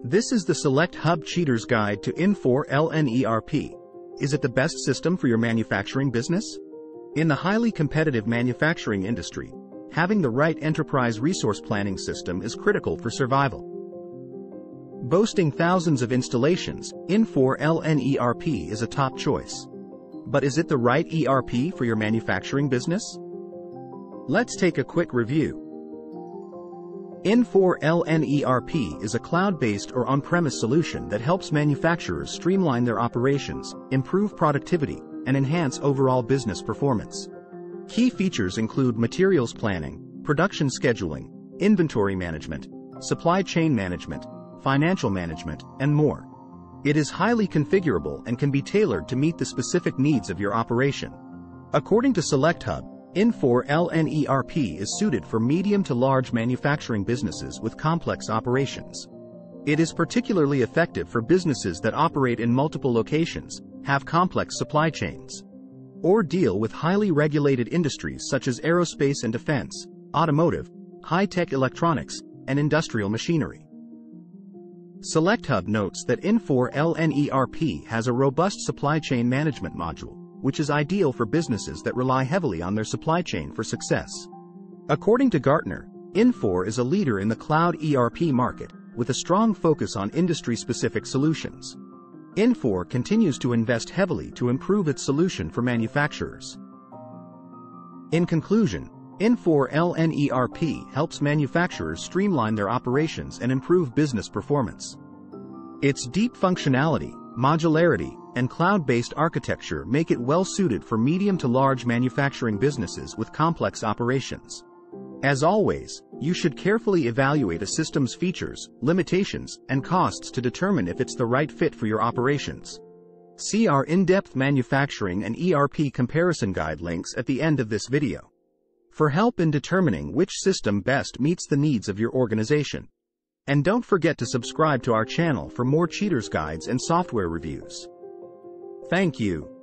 This is the SelectHub Cheater's Guide to Infor LN ERP. Is it the best system for your manufacturing business? In the highly competitive manufacturing industry, having the right enterprise resource planning system is critical for survival. Boasting thousands of installations, Infor LN ERP is a top choice. But is it the right ERP for your manufacturing business? Let's take a quick review. Infor LN ERP is a cloud-based or on-premise solution that helps manufacturers streamline their operations, improve productivity, and enhance overall business performance. Key features include materials planning, production scheduling, inventory management, supply chain management, financial management, and more. It is highly configurable and can be tailored to meet the specific needs of your operation. According to SelectHub, Infor LN ERP is suited for medium to large manufacturing businesses with complex operations. It is particularly effective for businesses that operate in multiple locations, have complex supply chains, or deal with highly regulated industries such as aerospace and defense, automotive, high-tech electronics, and industrial machinery. SelectHub notes that Infor LN ERP has a robust supply chain management module, which is ideal for businesses that rely heavily on their supply chain for success. According to Gartner, Infor is a leader in the cloud ERP market, with a strong focus on industry-specific solutions. Infor continues to invest heavily to improve its solution for manufacturers. In conclusion, Infor LN ERP helps manufacturers streamline their operations and improve business performance. Its deep functionality, modularity, and cloud-based architecture make it well-suited for medium to large manufacturing businesses with complex operations. As always, you should carefully evaluate a system's features, limitations, and costs to determine if it's the right fit for your operations. See our in-depth manufacturing and ERP comparison guide links at the end of this video for help in determining which system best meets the needs of your organization. And don't forget to subscribe to our channel for more cheaters guides and software reviews. Thank you.